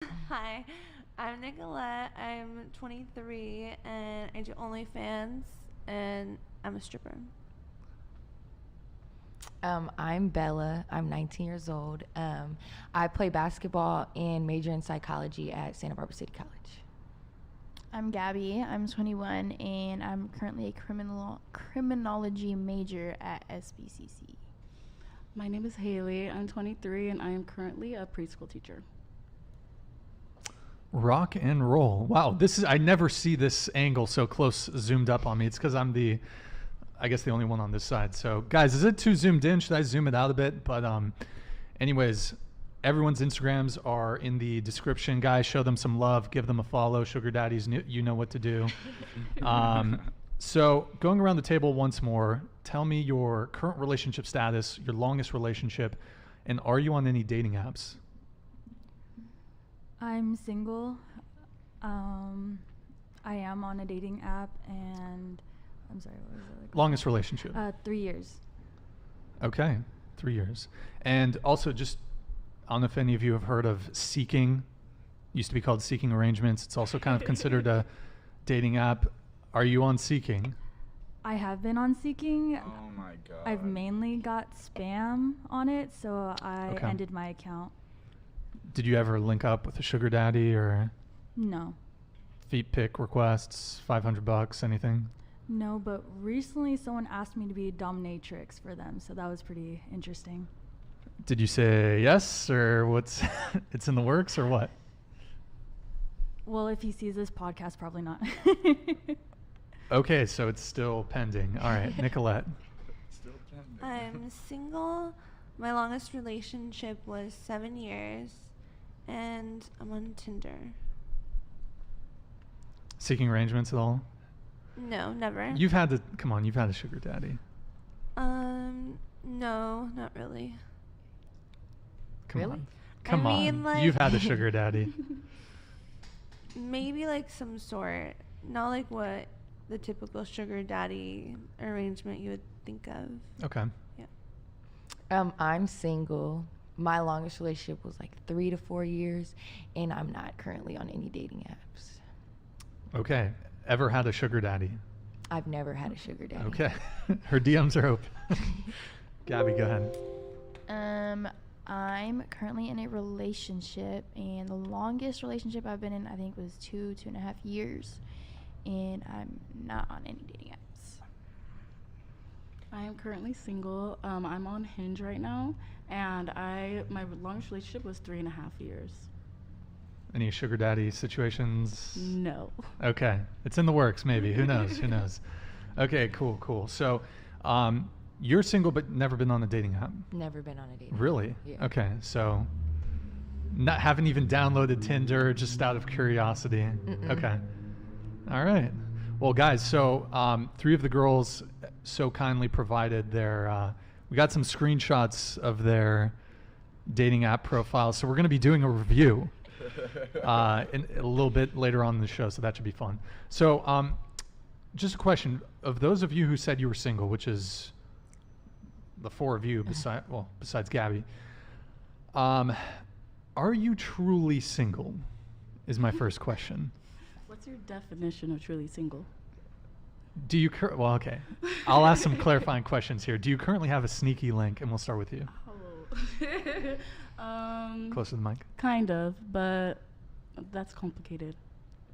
Hi, I'm Nicolette. I'm 23 and I do OnlyFans and I'm a stripper. I'm Bella. I'm 19 years old. I play basketball and major in psychology at Santa Barbara City College. I'm Gabby. I'm 21 and I'm currently a criminology major at SBCC. My name is Haley. I'm 23 and I am currently a preschool teacher. Rock and roll. Wow, I never see this angle so close zoomed up on me. It's because I'm the only one on this side. So guys, is it too zoomed in? Should I zoom it out a bit? But anyways, everyone's Instagrams are in the description. Guys, show them some love, give them a follow. Sugar daddies, you know what to do. So going around the table once more, tell me your current relationship status, your longest relationship, and are you on any dating apps? I'm single. I am on a dating app, and I'm sorry, what was it? Longest relationship? 3 years. Okay, 3 years. And also, just I don't know if any of you have heard of Seeking. Used to be called Seeking Arrangements. It's also kind of considered a dating app. Are you on Seeking? I have been on Seeking. Oh my god. I've mainly got spam on it, so I ended my account. Did you ever link up with a sugar daddy or No. feet pic requests, $500, anything? No, but recently someone asked me to be a dominatrix for them, so that was pretty interesting. Did you say yes, or what's it's in the works, or what? Well, if he sees this podcast, probably not. Okay, so it's still pending. All right, Nicolette. Still pending. I'm single. My longest relationship was 7 years and I'm on Tinder. Seeking arrangements at all? No, never. You've had a sugar daddy. No, not really. Come Really? on. Come I on. mean, like- You've had a sugar daddy. Maybe like some sort. Not like what the typical sugar daddy arrangement you would think of. Okay. I'm single. My longest relationship was like 3 to 4 years, and I'm not currently on any dating apps. Okay. Ever had a sugar daddy? I've never had a sugar daddy. Okay. Her DMs are open. Gabby, go ahead. I'm currently in a relationship, and the longest relationship I've been in, I think, was 2.5 years, and I'm not on any dating apps. I am currently single. I'm on Hinge right now, and my longest relationship was 3.5 years. Any sugar daddy situations? No. Okay. It's in the works, maybe. Who knows? Who knows? Okay, cool. So, you're single but never been on a dating app? Never been on a dating app. Really? Yeah. Okay, so haven't even downloaded Tinder, just out of curiosity. Mm-mm. Okay. All right. Well, guys, so 3 of the girls so kindly provided we got some screenshots of their dating app profiles. So we're going to be doing a review in a little bit later on in the show, so that should be fun. So just a question. Of those of you who said you were single, which is the 4 of you besides Gabby, are you truly single is my first question. What's your definition of truly single? Do you well, okay. I'll ask some clarifying questions here. Do you currently have a sneaky link? And we'll start with you. Oh. Close to the mic. Kind of, but that's complicated.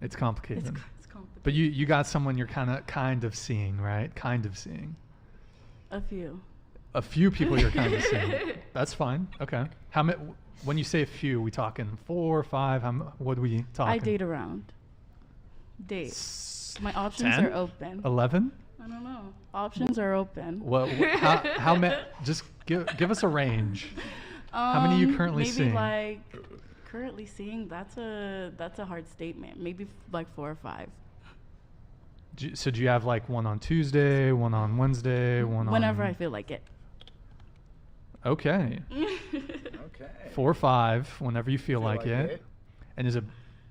It's complicated. It's complicated. But you got someone you're kind of seeing, right? Kind of seeing. A few. A few people you're kind of seeing. That's fine. Okay. How many? When you say a few, we talking 4 or 5? What are we talking? I date around. My options 10? are open. 11? I don't know. Options are open. Well, how many? Just give us a range. How many are you currently maybe seeing? Like currently seeing. That's a hard statement. Maybe like 4 or 5. So do you have like one on Tuesday, one on Wednesday, one Whenever on? I feel like it. Okay. Okay. 4 or 5, whenever you feel like it. And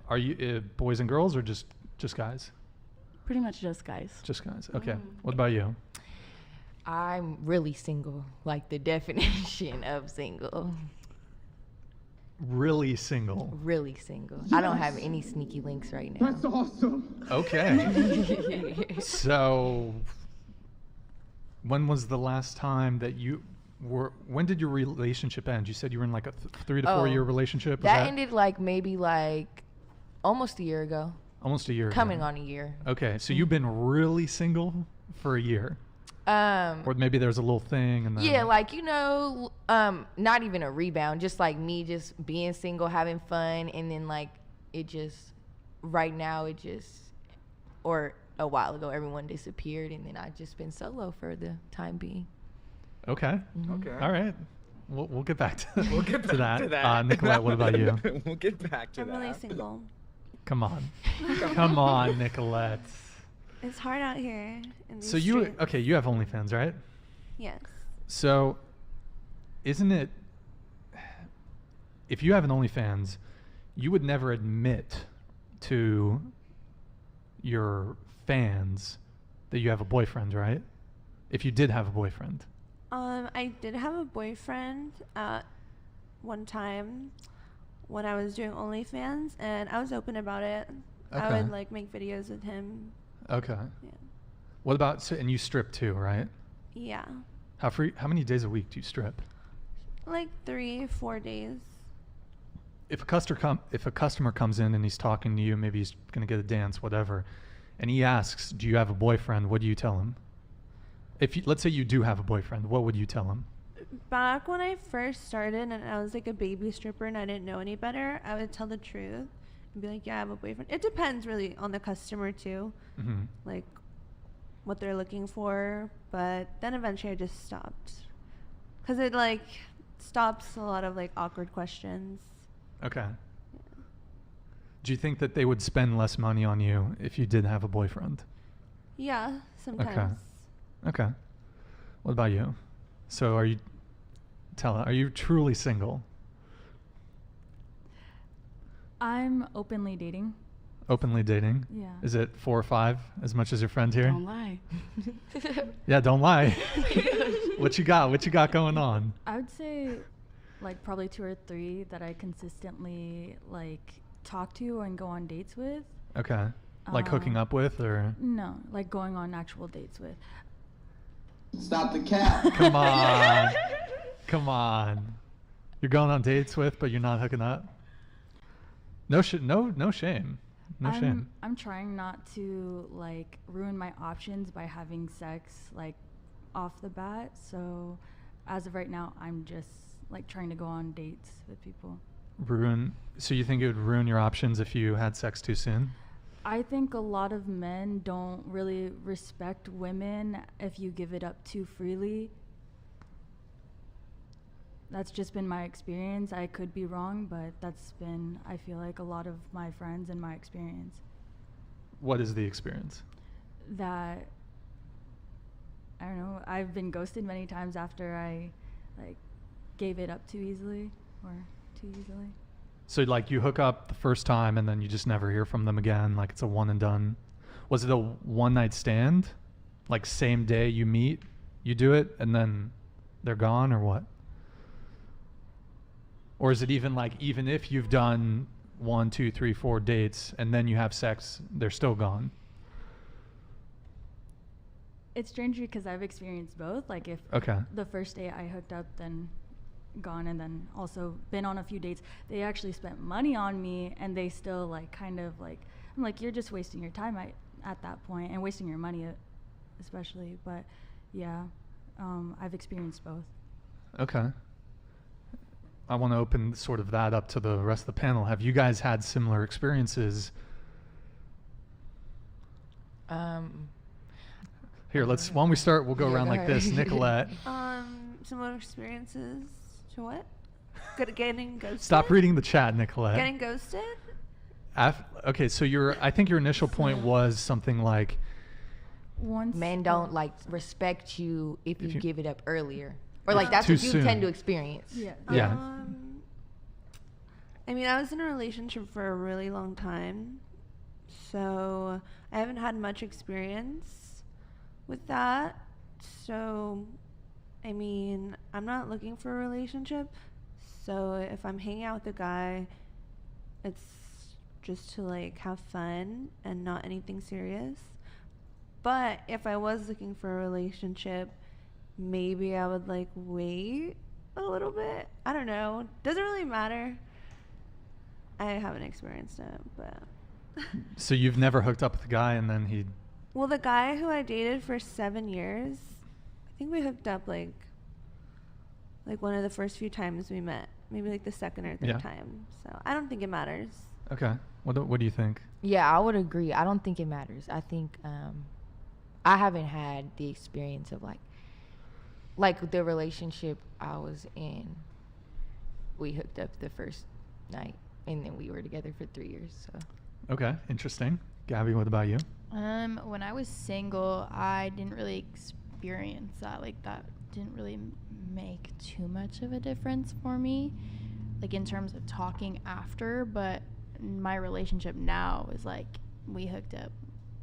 are you boys and girls or just guys? Pretty much just guys. Just guys. Okay. What about you? I'm really single, like the definition of single. really single. Really single. I don't have any sneaky links right now. That's awesome. Okay. So, when was the last time that you were? When did your relationship end? You said you were in like a 3 to 4 year relationship. Was That ended like maybe like almost a year ago. almost a year. Coming ago. on a year. Okay, so you've been really single for a year, or maybe there's a little thing, and then Yeah, like, you know, not even a rebound, just like me just being single, having fun, and then like it just, right now it just, or a while ago everyone disappeared, and then I've just been solo for the time being. Okay. Okay. All right. We'll get back to We'll get back to that. to that. Nicolette, what about you? We'll get back to I'm that. really single. Come on, come on, Nicolette. It's hard out here in these So you streets. okay? You have OnlyFans, right? Yes. So, isn't it? If you have an OnlyFans, you would never admit to your fans that you have a boyfriend, right? If you did have a boyfriend. I did have a boyfriend at one time when I was doing OnlyFans, and I was open about it. I Okay. would like make videos with him. Okay. Yeah. What about and you strip too, right? Yeah. How many days a week do you strip? Like 3-4 days. If a customer comes in and he's talking to you, maybe he's gonna get a dance, whatever, and he asks, "Do you have a boyfriend?" What do you tell him? Let's say you do have a boyfriend, what would you tell him? Back when I first started and I was like a baby stripper and I didn't know any better, I would tell the truth and be like, yeah, I have a boyfriend. It depends really on the customer too, Mm-hmm. like what they're looking for. But then eventually I just stopped because it like stops a lot of like awkward questions. Okay. Do you think that they would spend less money on you if you did have a boyfriend? Yeah, sometimes. Okay. What about you? So are you truly single? I'm openly dating. Openly dating? Yeah. Is it 4 or 5 as much as your friend here? Don't lie. Yeah, don't lie. What you got? What you got going on? I would say like probably 2 or 3 that I consistently like talk to and go on dates with. Okay. Like hooking up with, or? No, like going on actual dates with. Stop the cap. Come on. Come on. You're going on dates with, but you're not hooking up? No shame. No shame. I'm trying not to like ruin my options by having sex like off the bat. So as of right now, I'm just like trying to go on dates with people. So you think it would ruin your options if you had sex too soon? I think a lot of men don't really respect women if you give it up too freely. That's just been my experience. I could be wrong, but that's been, I feel like, a lot of my friends and my experience. What is the experience? That, I don't know, I've been ghosted many times after I like gave it up too easily or too easily. So like you hook up the first time and then you just never hear from them again, like it's a one and done. Was it a one night stand? Like same day you meet, you do it, and then they're gone, or what? Or is it even like, even if you've done 1, 2, 3, 4 dates and then you have sex, they're still gone? It's strange because I've experienced both. Like if Okay. the first day I hooked up, then gone, and then also been on a few dates. They actually spent money on me, and they still like kind of like, I'm like, you're just wasting your time at that point and wasting your money especially. But yeah, I've experienced both. Okay. I want to open sort of that up to the rest of the panel. Have you guys had similar experiences? Here, why don't we start, we'll go Yeah, around go like ahead. this. Nicolette, Similar experiences to what? Getting ghosted? stop reading the chat, Nicolette. Getting ghosted? Okay, so I think your initial point was something like, Once Men don't like respect you if you you- give it up earlier. Or like that's Too what you soon. tend to experience. Yeah. Yeah. I mean, I was in a relationship for a really long time, so I haven't had much experience with that. So, I mean, I'm not looking for a relationship, So if I'm hanging out with a guy, it's just to like have fun and not anything serious. But if I was looking for a relationship, maybe I would like wait a little bit. I don't know. Doesn't really matter. I haven't experienced it, but So you've never hooked up with a guy and then he. well, the guy who I dated for 7 years, I think we hooked up like one of the first few times we met, maybe like the second or third Yeah. time. So I don't think it matters. Okay. What do you think? Yeah, I would agree. I don't think it matters. I think I haven't had the experience of like the relationship I was in. We hooked up the first night, and then we were together for 3 years. So Okay, interesting. Gabby, what about you? When I was single, I didn't really experience that. Like, that didn't really make too much of a difference for me, like in terms of talking after. But my relationship now is like we hooked up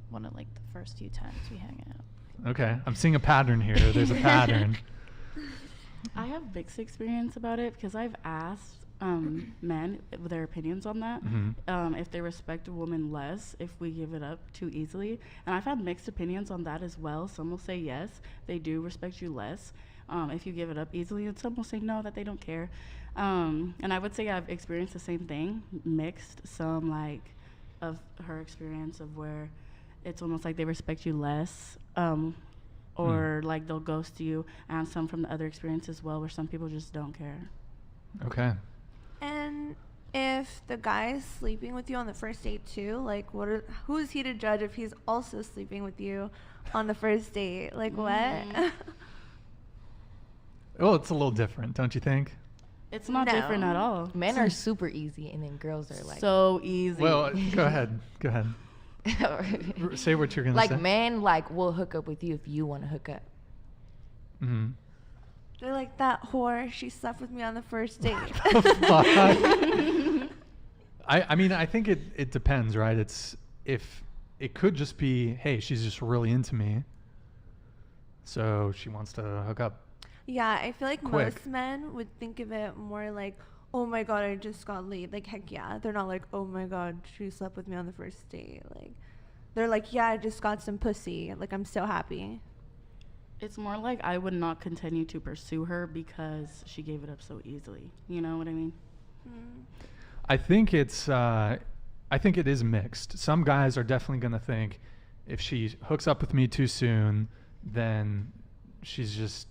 one of like the first few times we hung out. Okay, I'm seeing a pattern here. There's a pattern. I have mixed experience about it because I've asked men their opinions on that. If they respect a woman less if we give it up too easily. And I've had mixed opinions on that as well. Some will say yes, they do respect you less if you give it up easily, and some will say no, that they don't care. And I would say I've experienced the same thing, mixed. Some like of her experience of where it's almost like they respect you less, or like they'll ghost you, and some from the other experience as well where some people just don't care. Okay. And if the guy's sleeping with you on the first date too, like who is he to judge if he's also sleeping with you on the first date? Like what? Well, it's a little different, don't you think? It's not No. different at all. men are super easy, and then girls are like So easy. Well, go ahead. Go ahead. Say what you're gonna like say. men like will hook up with you if you want to hook up. Mm-hmm. They're like, that whore, she slept with me on the first date. I mean, I think it depends, right? If it could just be, hey, she's just really into me, so she wants to hook up. Yeah, I feel like Quick. most men would think of it more like, oh my god, I just got laid. Like, heck yeah. They're not like, oh my god, she slept with me on the first date. Like, they're like, yeah, I just got some pussy. Like, I'm so happy. It's more like I would not continue to pursue her because she gave it up so easily. You know what I mean? I think I think it is mixed. Some guys are definitely gonna think if she hooks up with me too soon, then she's just,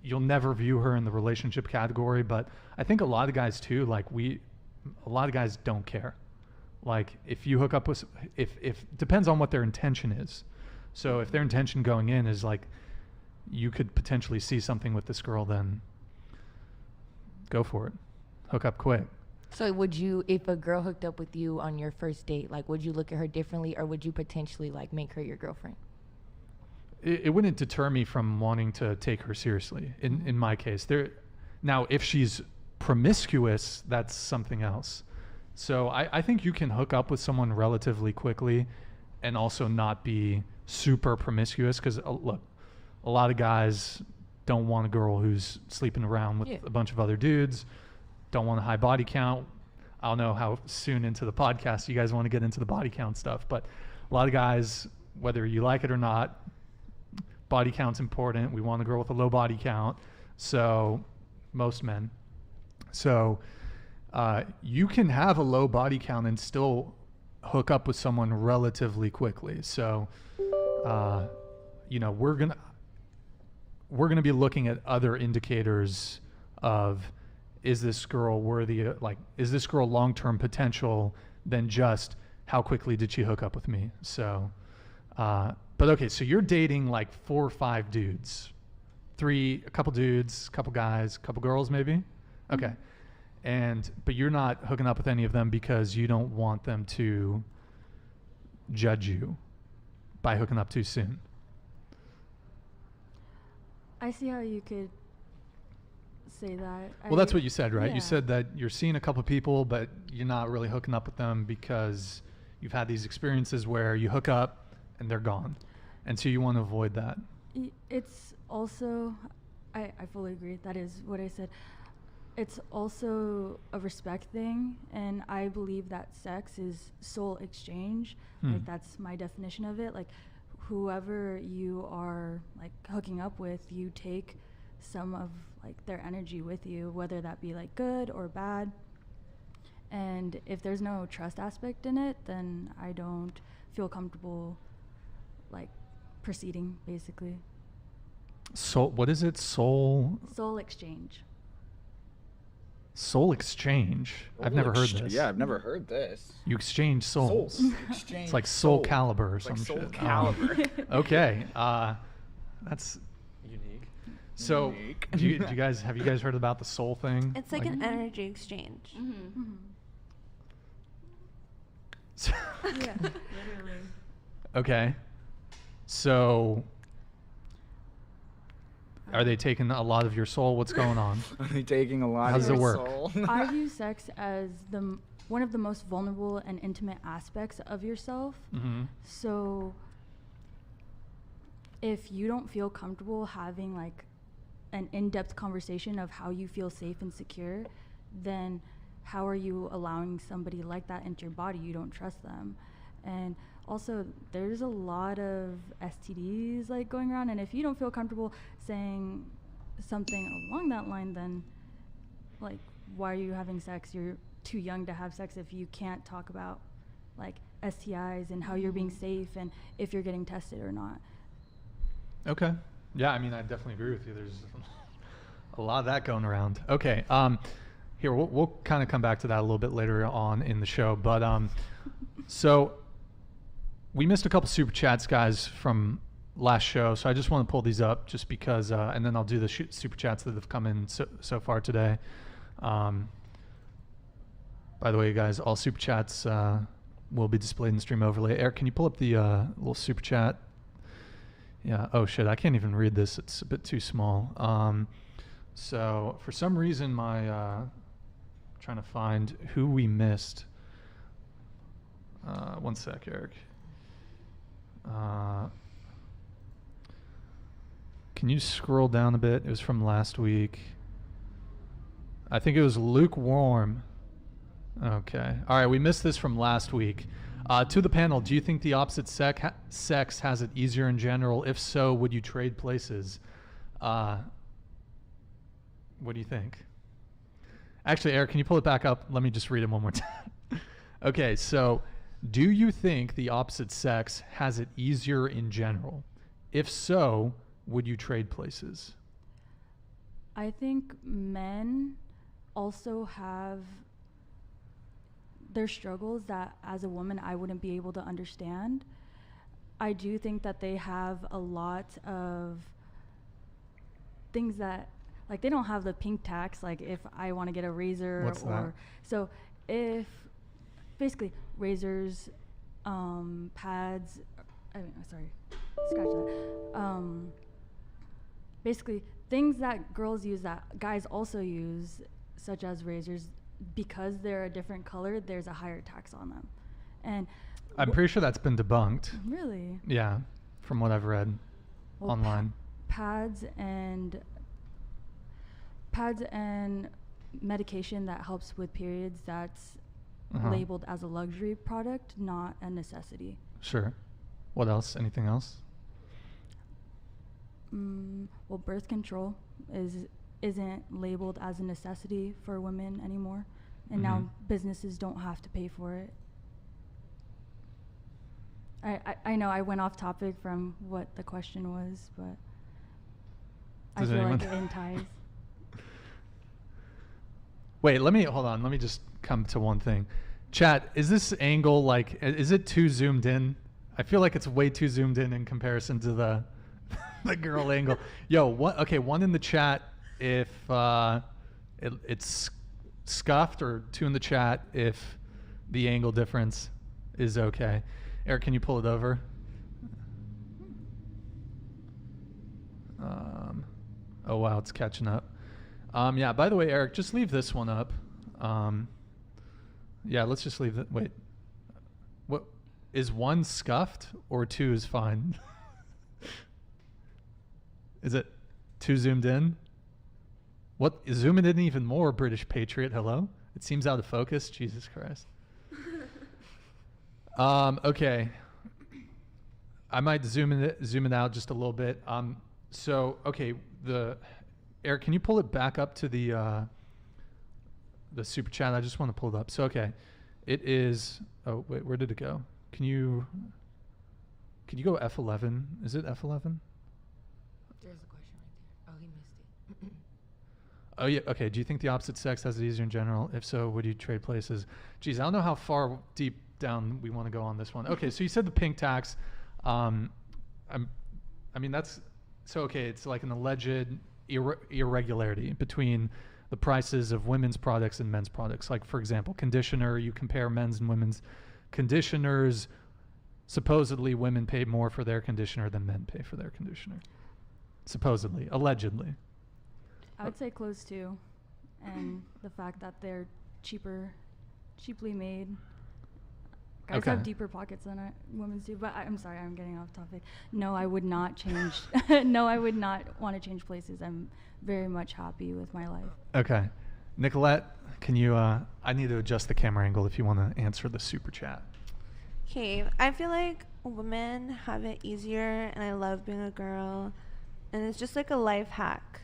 you'll never view her in the relationship category. But I think a lot of guys too, like a lot of guys don't care. Like if you hook up with, if depends on what their intention is. So if their intention going in is like, you could potentially see something with this girl, then go for it. Hook up quick. So would you, if a girl hooked up with you on your first date, like would you look at her differently, or would you potentially like make her your girlfriend? It wouldn't deter me from wanting to take her seriously. In my case, now if she's promiscuous, that's something else. So I think you can hook up with someone relatively quickly, and also not be super promiscuous. Because look, a lot of guys don't want a girl who's sleeping around with a bunch of other dudes. Don't want a high body count. I don't know how soon into the podcast you guys want to get into the body count stuff, but a lot of guys, whether you like it or not, body count's important. We want a girl with a low body count. So most men. So you can have a low body count and still hook up with someone relatively quickly. So we're gonna be looking at other indicators of, is this girl worthy, is this girl long-term potential, than just how quickly did she hook up with me. So but okay, so you're dating like 4 or 5 dudes, a couple dudes, a couple guys, a couple girls maybe. Okay. But you're not hooking up with any of them because you don't want them to judge you by hooking up too soon. I see how you could say that. Well, that's what you said, right? Yeah. You said that you're seeing a couple people, but you're not really hooking up with them because you've had these experiences where you hook up and they're gone. And so you want to avoid that. It's also, I fully agree. That is what I said. it's also a respect thing, and I believe that sex is soul exchange. Like that's my definition of it. Like whoever you are like hooking up with, you take some of like their energy with you, whether that be like good or bad. And if there's no trust aspect in it, then I don't feel comfortable like proceeding, basically. Soul, what is it? Soul Exchange. Soul exchange. I've never heard this. Yeah, I've never heard this. You exchange souls. Exchange It's like Soul soul. Calibur or It's like some Soul shit. Calibur. Okay. That's Unique. so. Unique. Do you guys have you guys heard about the soul thing? It's like an energy exchange. So- Yeah. okay. So are they taking a lot of your soul? What's going on? Are they taking a lot How does of it your work? soul? I view sex as one of the most vulnerable and intimate aspects of yourself. Mm-hmm. So if you don't feel comfortable having like an in-depth conversation of how you feel safe and secure, then how are you allowing somebody like that into your body? You don't trust them. And also there's a lot of STDs like going around, and if you don't feel comfortable saying something along that line, then like why are you having sex? You're too young to have sex if you can't talk about like STIs and how you're being safe and if you're getting tested or not. Okay. Yeah, I mean, I definitely agree with you. There's a lot of that going around. Okay. Here, we'll kind of come back to that a little bit later on in the show. But so we missed a couple super chats, guys, from last show. So I just want to pull these up just because, and then I'll do the super chats that have come in so far today. By the way, guys, all super chats will be displayed in the stream overlay. Eric, can you pull up the little super chat? Yeah. Oh shit, I can't even read this. It's a bit too small. So for some reason, trying to find who we missed. One sec, Eric. Can you scroll down a bit? It was from last week. I think it was lukewarm. Okay. All right, we missed this from last week. To the panel, do you think the opposite sex has it easier in general? If so, would you trade places? What do you think? Actually, Eric, can you pull it back up? Let me just read it one more time. Okay, so do you think the opposite sex has it easier in general? If so, would you trade places? I think men also have their struggles that as a woman I wouldn't be able to understand. I do think that they have a lot of things that, like, they don't have the pink tax, like if I want to get a razor. What's or that? So if basically razors, pads, sorry, scratch that. Basically things that girls use that guys also use, such as razors, because they're a different color, there's a higher tax on them. And I'm pretty sure that's been debunked. really, Yeah, from what I've read well, online. pads and medication that helps with periods, that's labeled as a luxury product, not a necessity. Sure. What else? Anything else? Well, birth control isn't labeled as a necessity for women anymore, and now businesses don't have to pay for it. I know I went off topic from what the question was, but Does I feel anyone- like it ties. Wait, hold on. Let me just come to one thing. Chat, is this angle like, is it too zoomed in? I feel like it's way too zoomed in comparison to the the girl angle. Yo, one in the chat if it's scuffed, or two in the chat if the angle difference is okay. Eric, can you pull it over? Oh wow, it's catching up. Yeah, by the way, Eric, just leave this one up. Yeah, let's just leave that. Wait, what is one scuffed or two is fine? Is it too zoomed in? What? Zoom it in even more, British Patriot. Hello? It seems out of focus. Jesus Christ. Okay. I might zoom it out just a little bit. So, okay, Eric, can you pull it back up to the super chat? I just want to pull it up. So, okay. It is, oh, wait, where did it go? Can you go F11? Is it F11? There's a question right there. Oh, he missed it. Oh, yeah. Okay. Do you think the opposite sex has it easier in general? If so, would you trade places? Geez, I don't know how far deep down we want to go on this one. Okay. So you said the pink tax. I mean, that's, so, okay. It's like an alleged irregularity between the prices of women's products and men's products. Like, for example, conditioner, you compare men's and women's conditioners. Supposedly, women pay more for their conditioner than men pay for their conditioner. Supposedly, allegedly. I would say clothes too, and the fact that they're cheaply made. Guys Okay. have deeper pockets than women's do, but I'm sorry, I'm getting off topic. No, I would not change. No, I would not want to change places. I'm very much happy with my life. Okay. Nicolette, can you, I need to adjust the camera angle if you want to answer the super chat. Okay, I feel like women have it easier, and I love being a girl, and it's just like a life hack.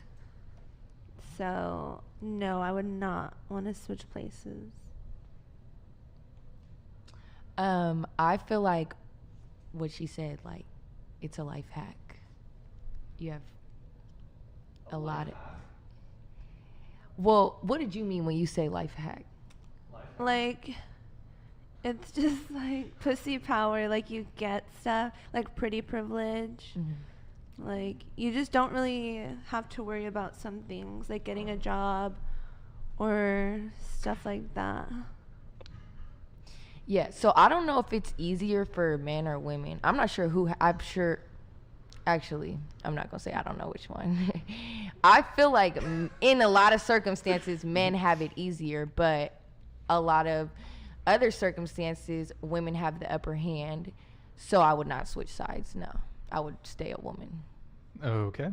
So, no, I would not want to switch places. I feel like what she said, like, it's a life hack. You have a lot of. Well, what did you mean when you say life hack? Like, it's just like pussy power. Like, you get stuff, like pretty privilege. Mm-hmm. Like, you just don't really have to worry about some things, like getting a job or stuff like that. Yeah, so I don't know if it's easier for men or women. I'm not sure who. I'm sure. Actually, I'm not gonna say I don't know which one. I feel like in a lot of circumstances, men have it easier, but a lot of other circumstances, women have the upper hand. So I would not switch sides. No, I would stay a woman. Okay.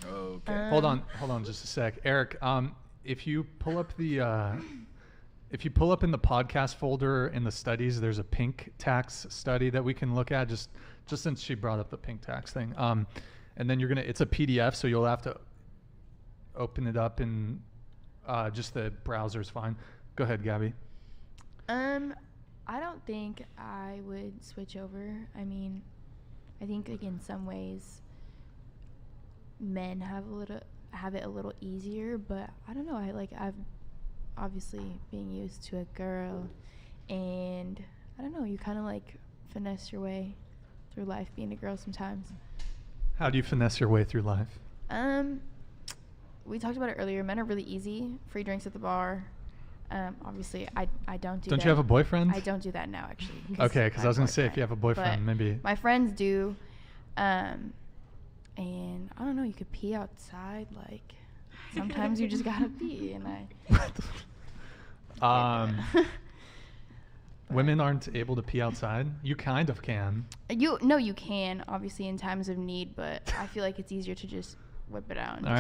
Okay. Hold on just a sec. Eric, if you pull up the if you pull up in the podcast folder in the studies, there's a pink tax study that we can look at, just since she brought up the pink tax thing. And then it's a PDF, so you'll have to open it up in just the browser's fine. Go ahead, Gabby. I don't think I would switch over. I mean, I think like in some ways men have it a little easier, but I don't know. I've obviously being used to a girl, and I don't know, you kind of like finesse your way through life being a girl sometimes. How do you finesse your way through life? We talked about it earlier. Men are really easy. Free drinks at the bar. Obviously, I don't do that. Don't you have a boyfriend? I don't do that now, actually. Okay, because I was going to say, if you have a boyfriend, maybe. My friends do. And I don't know, you could pee outside. Like, sometimes you just got to pee. And women aren't able to pee outside? You kind of can. You can, obviously, in times of need. But I feel like it's easier to just whip it out. And All right.